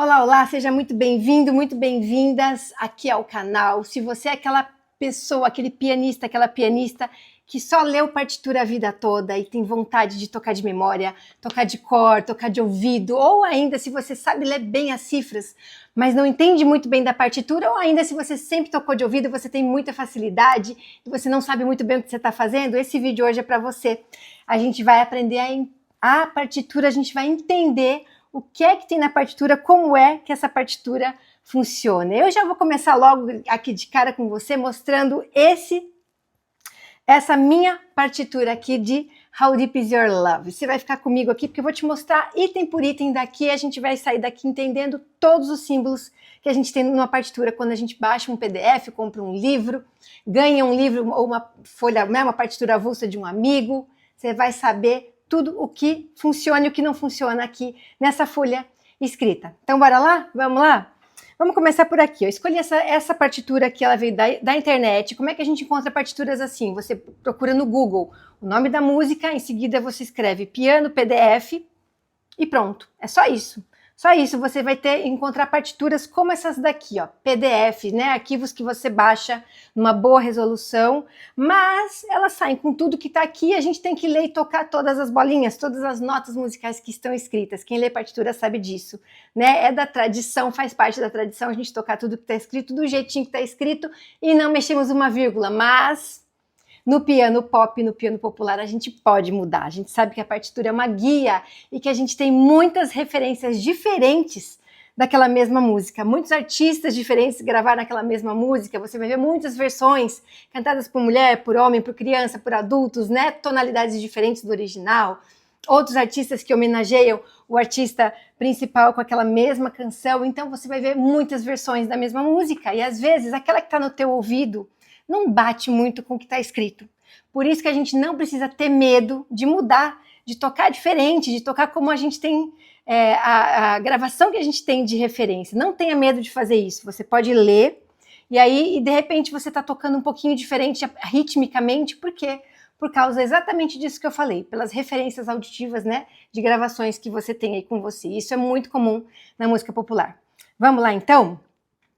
Olá, olá, seja muito bem-vindo, muito bem-vindas aqui ao canal. Se você é aquela pessoa, aquele pianista, aquela pianista que só leu partitura a vida toda e tem vontade de tocar de memória, tocar de cor, tocar de ouvido, ou ainda se você sabe ler bem as cifras, mas não entende muito bem da partitura, ou ainda se você sempre tocou de ouvido, você tem muita facilidade e você não sabe muito bem o que você está fazendo, esse vídeo hoje é para você. A gente vai aprender a partitura, a gente vai entender o que é que tem na partitura, como é que essa partitura funciona. Eu já vou começar logo aqui de cara com você, mostrando essa minha partitura aqui de How Deep Is Your Love. Você vai ficar comigo aqui porque eu vou te mostrar item por item daqui, a gente vai sair daqui entendendo todos os símbolos que a gente tem numa partitura quando a gente baixa um PDF, compra um livro, ganha um livro ou uma folha, uma partitura avulsa de um amigo, você vai saber tudo o que funciona e o que não funciona aqui nessa folha escrita. Então, bora lá? Vamos lá? Vamos começar por aqui. Eu escolhi essa partitura aqui, ela veio da internet. Como é que a gente encontra partituras assim? Você procura no Google o nome da música, em seguida você escreve piano, PDF e pronto. É só isso. Só isso, você vai encontrar partituras como essas daqui, ó, PDF, né, arquivos que você baixa numa boa resolução, mas elas saem com tudo que tá aqui, a gente tem que ler e tocar todas as bolinhas, todas as notas musicais que estão escritas. Quem lê partitura sabe disso, né, é da tradição, faz parte da tradição a gente tocar tudo que tá escrito do jeitinho que tá escrito e não mexemos uma vírgula, mas no piano pop, no piano popular, a gente pode mudar. A gente sabe que a partitura é uma guia e que a gente tem muitas referências diferentes daquela mesma música. Muitos artistas diferentes gravaram aquela mesma música. Você vai ver muitas versões cantadas por mulher, por homem, por criança, por adultos, né? Tonalidades diferentes do original. Outros artistas que homenageiam o artista principal com aquela mesma canção. Então você vai ver muitas versões da mesma música. E às vezes aquela que está no teu ouvido não bate muito com o que está escrito. Por isso que a gente não precisa ter medo de mudar, de tocar diferente, de tocar como a gente tem, a gravação que a gente tem de referência. Não tenha medo de fazer isso. Você pode ler e aí, de repente, você está tocando um pouquinho diferente ritmicamente. Por quê? Por causa exatamente disso que eu falei, pelas referências auditivas, né, de gravações que você tem aí com você. Isso é muito comum na música popular. Vamos lá, então?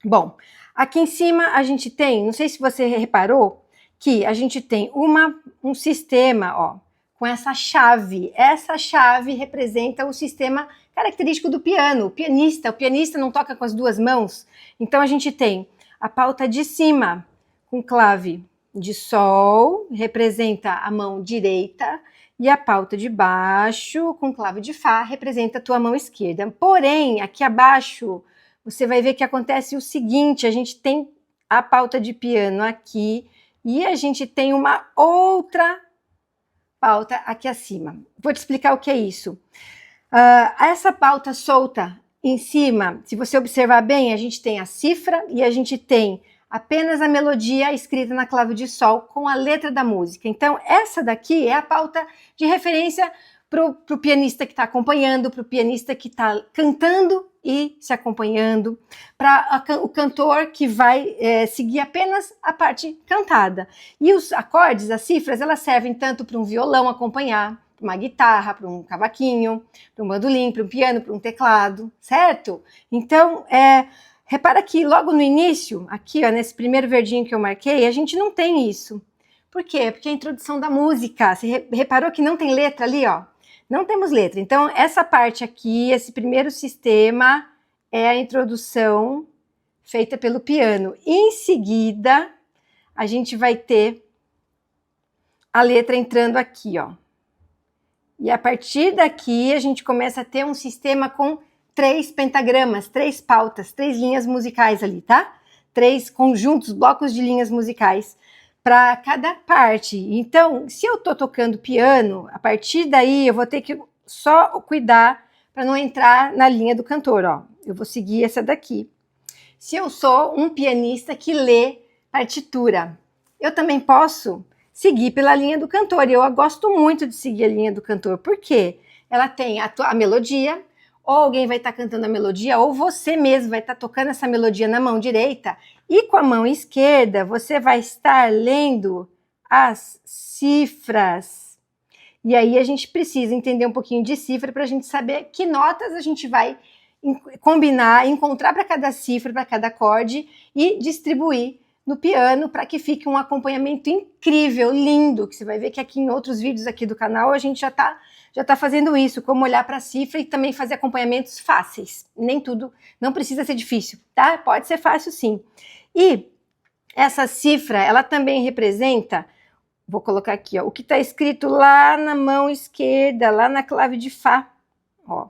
Bom, aqui em cima a gente tem, não sei se você reparou, que a gente tem um sistema, ó, com essa chave. Essa chave representa o sistema característico do piano. O pianista não toca com as duas mãos. Então a gente tem a pauta de cima com clave de sol, representa a mão direita, e a pauta de baixo com clave de fá representa a tua mão esquerda. Porém, aqui abaixo você vai ver que acontece o seguinte, a gente tem a pauta de piano aqui e a gente tem uma outra pauta aqui acima. Vou te explicar o que é isso. Essa pauta solta em cima, se você observar bem, a gente tem a cifra e a gente tem apenas a melodia escrita na clave de sol com a letra da música. Então, essa daqui é a pauta de referência para o pianista que está acompanhando, para o pianista que está cantando e se acompanhando, para o cantor que vai seguir apenas a parte cantada. E os acordes, as cifras, elas servem tanto para um violão acompanhar, para uma guitarra, para um cavaquinho, para um bandolim, para um piano, para um teclado, certo? Então, repara que logo no início, aqui ó, nesse primeiro verdinho que eu marquei, a gente não tem isso. Por quê? Porque é a introdução da música. Você reparou que não tem letra ali, ó? Não temos letra. Então, essa parte aqui, esse primeiro sistema, é a introdução feita pelo piano. Em seguida, a gente vai ter a letra entrando aqui, ó. E a partir daqui, a gente começa a ter um sistema com 3 pentagramas, 3 pautas, 3 linhas musicais ali, tá? 3 conjuntos, blocos de linhas musicais para cada parte. Então, se eu tô tocando piano, a partir daí eu vou ter que só cuidar para não entrar na linha do cantor, ó. Eu vou seguir essa daqui. Se eu sou um pianista que lê partitura, eu também posso seguir pela linha do cantor. E eu gosto muito de seguir a linha do cantor. Por quê? Ela tem a melodia, ou alguém vai estar cantando a melodia, ou você mesmo vai estar tocando essa melodia na mão direita, e com a mão esquerda você vai estar lendo as cifras. E aí a gente precisa entender um pouquinho de cifra para a gente saber que notas a gente vai combinar, encontrar para cada cifra, para cada acorde e distribuir no piano para que fique um acompanhamento incrível, lindo, que você vai ver que aqui em outros vídeos aqui do canal a gente já tá fazendo isso, como olhar para a cifra e também fazer acompanhamentos fáceis. Nem tudo, não precisa ser difícil, tá? Pode ser fácil sim. E essa cifra, ela também representa, vou colocar aqui, ó, o que está escrito lá na mão esquerda, lá na clave de Fá, ó.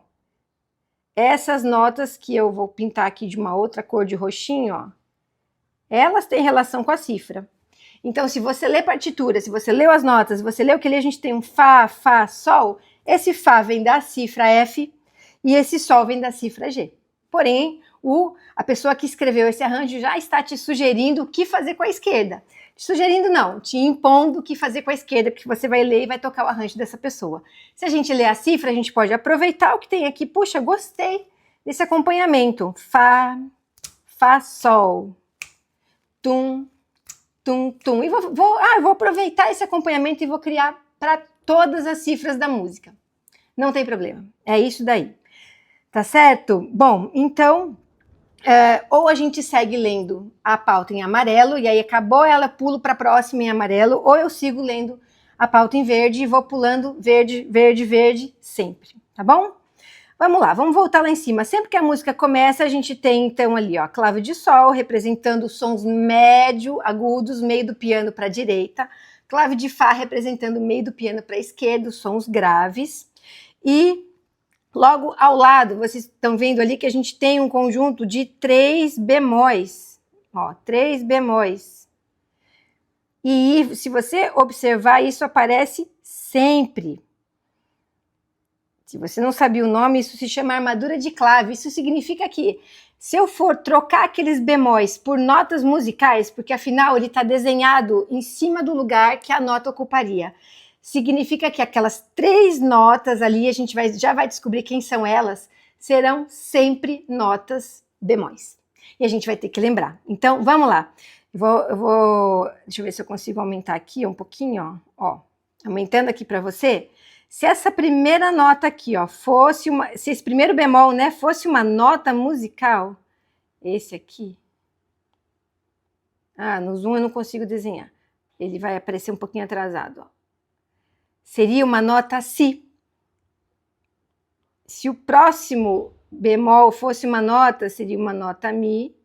Essas notas que eu vou pintar aqui de uma outra cor de roxinho, ó, elas têm relação com a cifra. Então, se você lê partitura, se você leu as notas, se você lê o que ali, a gente tem um Fá, Fá, Sol. Esse Fá vem da cifra F e esse Sol vem da cifra G. Porém, a pessoa que escreveu esse arranjo já está te sugerindo o que fazer com a esquerda. Te sugerindo não, te impondo o que fazer com a esquerda, porque você vai ler e vai tocar o arranjo dessa pessoa. Se a gente ler a cifra, a gente pode aproveitar o que tem aqui. Puxa, gostei desse acompanhamento. Fá, Fá, Sol. Tum, tum, tum. E vou aproveitar esse acompanhamento e vou criar para todas as cifras da música. Não tem problema. É isso daí. Tá certo? Bom, então, ou a gente segue lendo a pauta em amarelo, e aí acabou ela, pulo para a próxima em amarelo, ou eu sigo lendo a pauta em verde e vou pulando verde, verde, verde, sempre. Tá bom? Vamos lá, vamos voltar lá em cima. Sempre que a música começa, a gente tem, então, ali, ó, a clave de Sol, representando os sons médio, agudos, meio do piano para a direita. Clave de Fá, representando o meio do piano para a esquerda, os sons graves. E logo ao lado, vocês estão vendo ali que a gente tem um conjunto de 3 bemóis. Ó, 3 bemóis. E se você observar, isso aparece sempre. Se você não sabia o nome, isso se chama armadura de clave. Isso significa que se eu for trocar aqueles bemóis por notas musicais, porque afinal ele está desenhado em cima do lugar que a nota ocuparia, significa que aquelas 3 notas ali, a gente já vai descobrir quem são elas, serão sempre notas bemóis. E a gente vai ter que lembrar. Então, vamos lá. Deixa eu ver se eu consigo aumentar aqui um pouquinho, ó. Aumentando aqui para você. Se essa primeira nota aqui, ó, se esse primeiro bemol, né, fosse uma nota musical, esse aqui, no zoom eu não consigo desenhar, ele vai aparecer um pouquinho atrasado, ó. Seria uma nota Si. Se o próximo bemol fosse uma nota, seria uma nota Mi.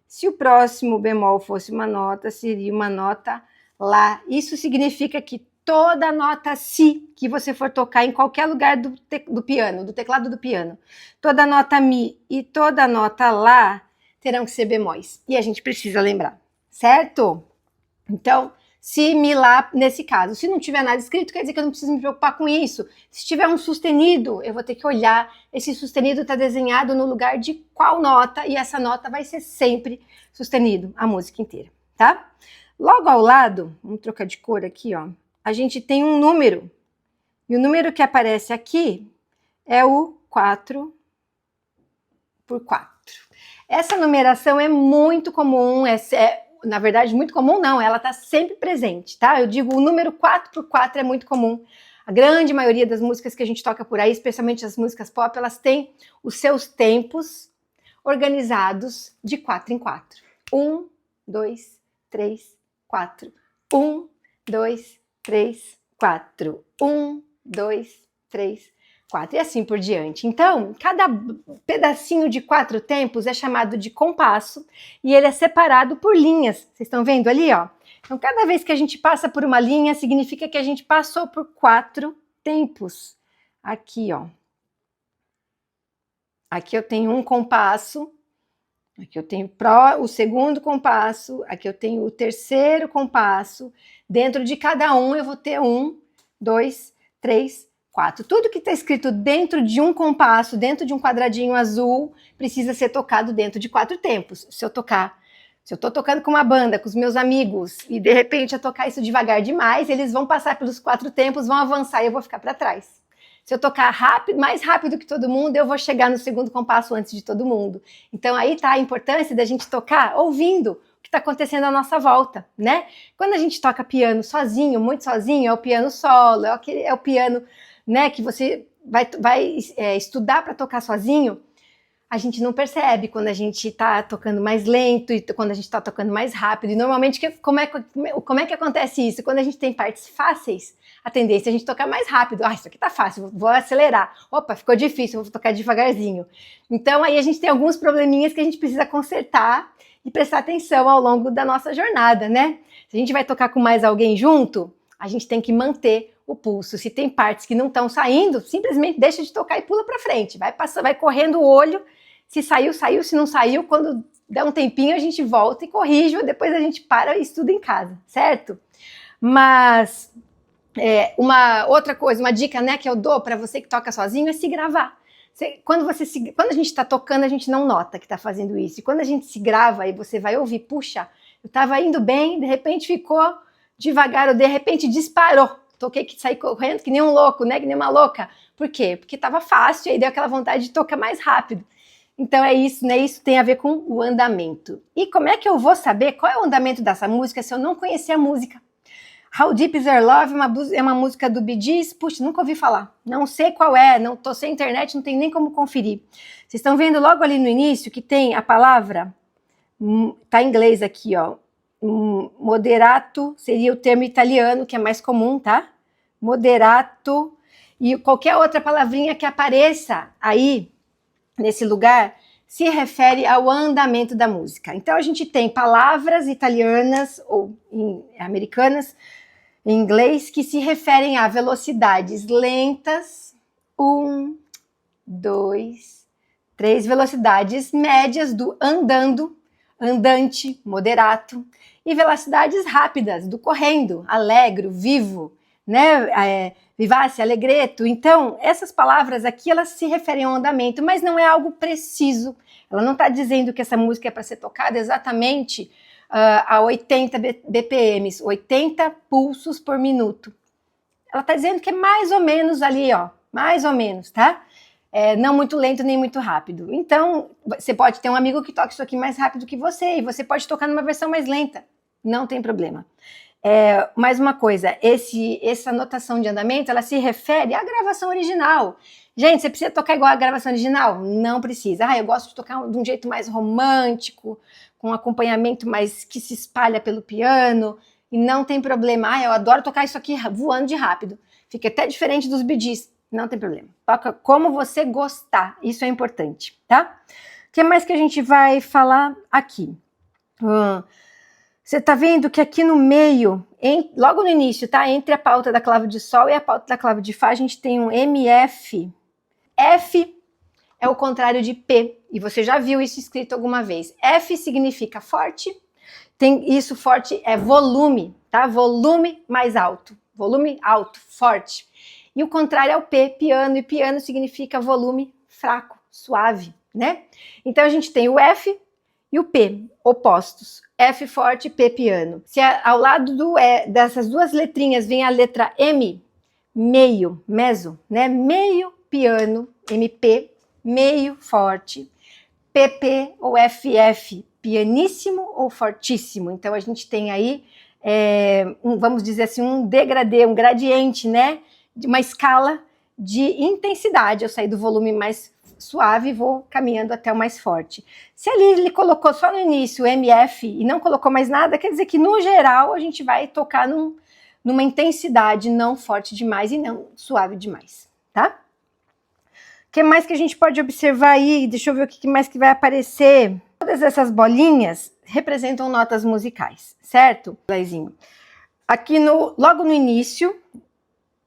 Se o próximo bemol fosse uma nota, seria uma nota Lá. Isso significa que toda nota Si que você for tocar em qualquer lugar do piano, do teclado do piano, toda nota Mi e toda nota Lá terão que ser bemóis. E a gente precisa lembrar, certo? Então, Si, Mi, Lá, nesse caso. Se não tiver nada escrito, quer dizer que eu não preciso me preocupar com isso. Se tiver um sustenido, eu vou ter que olhar. Esse sustenido está desenhado no lugar de qual nota, e essa nota vai ser sempre sustenido, a música inteira, tá? Logo ao lado, vamos trocar de cor aqui, ó. A gente tem um número, e o número que aparece aqui é o 4 por 4. Essa numeração é muito comum, na verdade, muito comum não, ela está sempre presente, tá? Eu digo o número 4 por 4 é muito comum. A grande maioria das músicas que a gente toca por aí, especialmente as músicas pop, elas têm os seus tempos organizados de 4 em 4. 1, 2, 3, 4. 1, 2, 3, 4. 1, 2, 3, 4. E assim por diante. Então, cada pedacinho de 4 tempos é chamado de compasso e ele é separado por linhas. Vocês estão vendo ali, ó? Então, cada vez que a gente passa por uma linha, significa que a gente passou por 4 tempos. Aqui, ó. Aqui eu tenho um compasso. Aqui eu tenho o segundo compasso, aqui eu tenho o terceiro compasso. Dentro de cada um eu vou ter 1, 2, 3, 4. Tudo que está escrito dentro de um compasso, dentro de um quadradinho azul, precisa ser tocado dentro de 4 tempos. Se eu estou tocando com uma banda, com os meus amigos, e de repente eu tocar isso devagar demais, eles vão passar pelos 4 tempos, vão avançar e eu vou ficar para trás. Se eu tocar mais rápido que todo mundo, eu vou chegar no segundo compasso antes de todo mundo. Então aí está a importância da gente tocar ouvindo o que está acontecendo à nossa volta, né? Quando a gente toca piano sozinho, muito sozinho, é o piano solo, é o piano, né, que você vai estudar para tocar sozinho. a gente não percebe quando a gente está tocando mais lento e quando a gente está tocando mais rápido. E normalmente, como é que acontece isso? Quando a gente tem partes fáceis, a tendência é a gente tocar mais rápido. Ah, isso aqui tá fácil, vou acelerar. Opa, ficou difícil, vou tocar devagarzinho. Então aí a gente tem alguns probleminhas que a gente precisa consertar e prestar atenção ao longo da nossa jornada, né? Se a gente vai tocar com mais alguém junto, a gente tem que manter o pulso. Se tem partes que não estão saindo, simplesmente deixa de tocar e pula para frente. Vai correndo o olho. Se saiu, saiu. Se não saiu, quando der um tempinho, a gente volta e corrige, ou depois a gente para e estuda em casa, certo? Mas uma outra coisa, uma dica, né, que eu dou para você que toca sozinho é se gravar. Quando a gente está tocando, a gente não nota que está fazendo isso. E quando a gente se grava e você vai ouvir, puxa, eu estava indo bem, de repente ficou devagar, ou de repente disparou. Toquei que saí correndo que nem um louco, né? Que nem uma louca. Por quê? Porque estava fácil e aí deu aquela vontade de tocar mais rápido. Então é isso, né? Isso tem a ver com o andamento. E como é que eu vou saber qual é o andamento dessa música se eu não conhecer a música? How Deep Is Your Love é uma música do Bee Gees. Puxa, nunca ouvi falar. Não sei qual é, não tô sem internet, não tem nem como conferir. Vocês estão vendo logo ali no início que tem a palavra, tá em inglês aqui, ó. Moderato seria o termo italiano, que é mais comum, tá? Moderato. E qualquer outra palavrinha que apareça aí, nesse lugar, se refere ao andamento da música. Então, a gente tem palavras italianas ou americanas, em inglês, que se referem a velocidades lentas, 1, 2, 3, velocidades médias do andando, andante, moderato, e velocidades rápidas do correndo, alegro, vivo, né? Vivace, alegreto. Então, essas palavras aqui, elas se referem ao andamento, mas não é algo preciso. Ela não está dizendo que essa música é para ser tocada exatamente a 80 BPMs, 80 pulsos por minuto. Ela está dizendo que é mais ou menos ali, ó, mais ou menos, tá? Não muito lento nem muito rápido. Então, você pode ter um amigo que toque isso aqui mais rápido que você, e você pode tocar numa versão mais lenta. Não tem problema. Mais uma coisa, essa notação de andamento, ela se refere à gravação original. Gente, você precisa tocar igual a gravação original? Não precisa. Eu gosto de tocar de um jeito mais romântico, com um acompanhamento mais que se espalha pelo piano, e não tem problema. Eu adoro tocar isso aqui voando de rápido. Fica até diferente dos Bee Gees. Não tem problema. Toca como você gostar. Isso é importante, tá? O que mais que a gente vai falar aqui? Você tá vendo que aqui no meio, logo no início, tá? Entre a pauta da clave de sol e a pauta da clave de fá, a gente tem um MF. F é o contrário de P, e você já viu isso escrito alguma vez. F significa forte, isso forte é volume, tá? Volume mais alto, volume alto, forte. E o contrário é o P, piano, e piano significa volume fraco, suave, né? Então a gente tem o F e o P, opostos. F forte, P piano. Se ao lado dessas duas letrinhas vem a letra M, meio, meso, né? Meio piano, MP, meio forte. PP ou FF, pianíssimo ou fortíssimo. Então a gente tem aí, vamos dizer assim, um degradê, um gradiente, né? De uma escala de intensidade. Eu saí do volume mais suave e vou caminhando até o mais forte. Se ali ele colocou só no início o MF e não colocou mais nada, quer dizer que no geral a gente vai tocar numa intensidade não forte demais e não suave demais, tá? O que mais que a gente pode observar aí? Deixa eu ver o que mais que vai aparecer. Todas essas bolinhas representam notas musicais, certo? Aqui logo no início,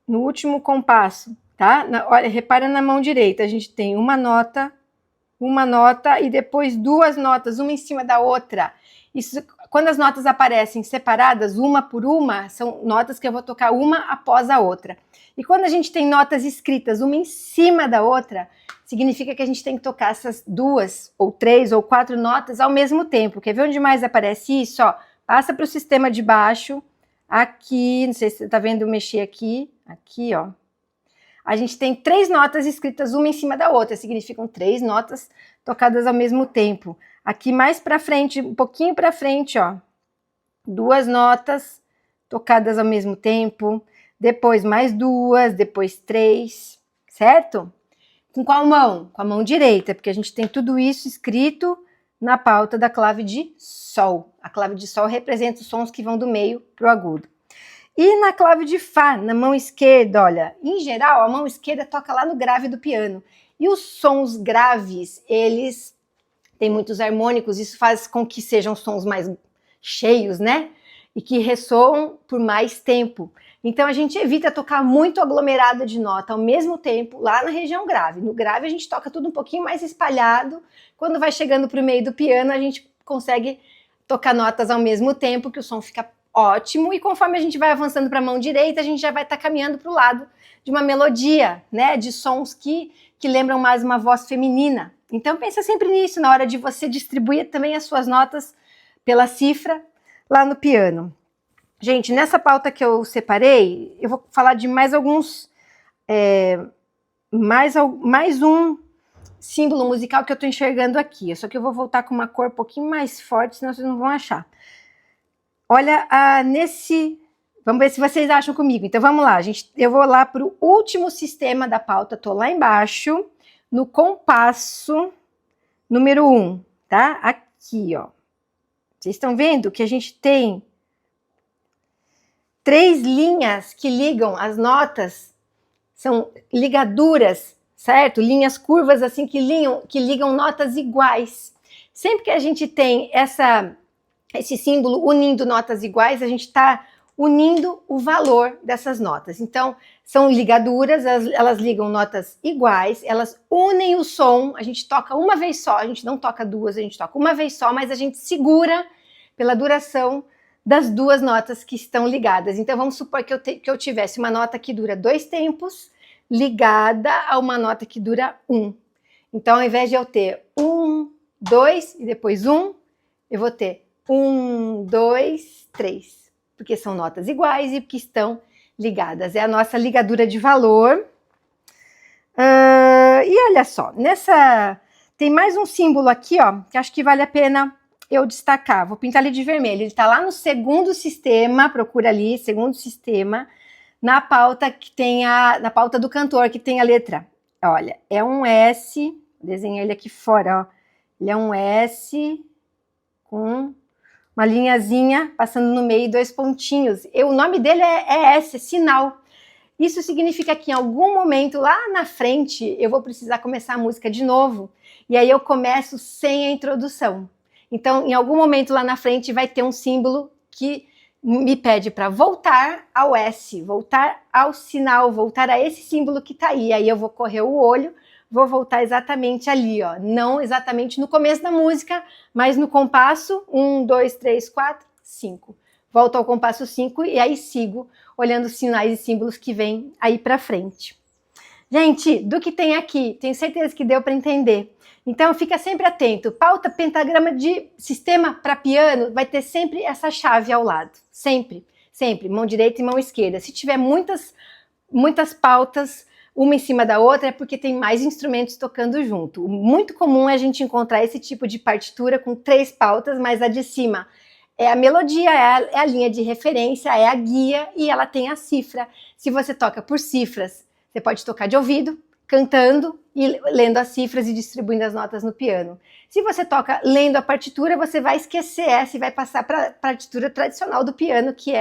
no último compasso, tá? Olha, repara na mão direita, a gente tem uma nota e depois duas notas, uma em cima da outra. Isso, quando as notas aparecem separadas, uma por uma, são notas que eu vou tocar uma após a outra. E quando a gente tem notas escritas uma em cima da outra, significa que a gente tem que tocar essas 2, ou 3, ou 4 notas ao mesmo tempo. Quer ver onde mais aparece isso? Ó, passa para o sistema de baixo, aqui, não sei se você está vendo eu mexer aqui, ó. A gente tem 3 notas escritas uma em cima da outra, significam 3 notas tocadas ao mesmo tempo. Aqui mais para frente, um pouquinho para frente, ó, 2 notas tocadas ao mesmo tempo, depois mais 2, depois 3, certo? Com qual mão? Com a mão direita, porque a gente tem tudo isso escrito na pauta da clave de Sol. A clave de Sol representa os sons que vão do meio para o agudo. E na clave de Fá, na mão esquerda, olha, em geral, a mão esquerda toca lá no grave do piano. E os sons graves, eles têm muitos harmônicos, isso faz com que sejam sons mais cheios, né? E que ressoam por mais tempo. Então a gente evita tocar muito aglomerado de nota ao mesmo tempo lá na região grave. No grave a gente toca tudo um pouquinho mais espalhado. Quando vai chegando para o meio do piano, a gente consegue tocar notas ao mesmo tempo, que o som fica ótimo. E conforme a gente vai avançando para a mão direita, a gente já vai estar caminhando para o lado de uma melodia, né? De sons que lembram mais uma voz feminina. Então pensa sempre nisso na hora de você distribuir também as suas notas pela cifra lá no piano. Gente, nessa pauta que eu separei, eu vou falar de mais alguns, mais um símbolo musical que eu estou enxergando aqui. Só que eu vou voltar com uma cor um pouquinho mais forte, senão vocês não vão achar. Olha, vamos ver se vocês acham comigo. Então vamos lá, gente. Eu vou lá para o último sistema da pauta, estou lá embaixo, no compasso número 1, tá? Aqui, ó. Vocês estão vendo que a gente tem 3 linhas que ligam as notas, são ligaduras, certo? Linhas curvas assim que ligam notas iguais. Sempre que a gente tem esse símbolo unindo notas iguais, a gente está unindo o valor dessas notas. Então, são ligaduras, elas ligam notas iguais, elas unem o som, a gente toca uma vez só, a gente não toca duas, a gente toca uma vez só, mas a gente segura pela duração das 2 notas que estão ligadas. Então, vamos supor que eu tivesse uma nota que dura 2 tempos, ligada a uma nota que dura 1. Então, ao invés de eu ter 1, 2 e depois 1, eu vou ter 1, 2, 3. Porque são notas iguais e que estão ligadas. É a nossa ligadura de valor. E olha só, tem mais um símbolo aqui, ó, que acho que vale a pena eu destacar. Vou pintar ele de vermelho. Ele está lá no segundo sistema, procura ali, segundo sistema, na pauta que tem na pauta do cantor, que tem a letra. Olha, é um S, desenhei ele aqui fora, ó. Ele é um S com uma linhazinha passando no meio e 2 pontinhos. O nome dele é S, sinal. Isso significa que em algum momento lá na frente eu vou precisar começar a música de novo. E aí eu começo sem a introdução. Então, em algum momento lá na frente vai ter um símbolo que me pede para voltar ao S, voltar ao sinal, voltar a esse símbolo que está aí. Aí eu vou correr o olho, vou voltar exatamente ali, ó. Não exatamente no começo da música, mas no compasso 1, 2, 3, 4, 5. Volto ao compasso 5 e aí sigo olhando os sinais e símbolos que vêm aí para frente. Gente, do que tem aqui, tenho certeza que deu para entender. Então fica sempre atento. Pauta, pentagrama de sistema para piano, vai ter sempre essa chave ao lado. Sempre, sempre. Mão direita e mão esquerda. Se tiver muitas pautas, uma em cima da outra, é porque tem mais instrumentos tocando junto. Muito comum é a gente encontrar esse tipo de partitura com 3 pautas, mas a de cima é a melodia, é a linha de referência, é a guia e ela tem a cifra. Se você toca por cifras, você pode tocar de ouvido, cantando e lendo as cifras e distribuindo as notas no piano. Se você toca lendo a partitura, você vai esquecer essa e vai passar para a partitura tradicional do piano, que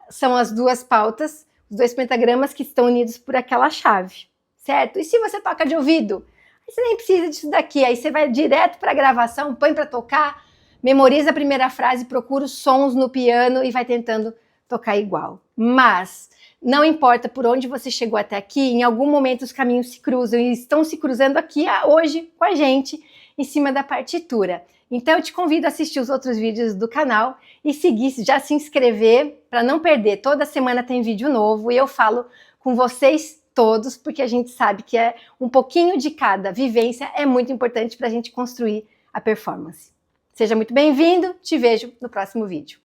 são as 2 pautas, os 2 pentagramas que estão unidos por aquela chave, certo? E se você toca de ouvido, você nem precisa disso daqui, aí você vai direto para a gravação, põe para tocar, memoriza a primeira frase, procura os sons no piano e vai tentando tocar igual. Mas não importa por onde você chegou até aqui, em algum momento os caminhos se cruzam e estão se cruzando aqui hoje com a gente, em cima da partitura. Então eu te convido a assistir os outros vídeos do canal e seguir, já se inscrever para não perder. Toda semana tem vídeo novo e eu falo com vocês todos, porque a gente sabe que um pouquinho de cada vivência é muito importante para a gente construir a performance. Seja muito bem-vindo, te vejo no próximo vídeo.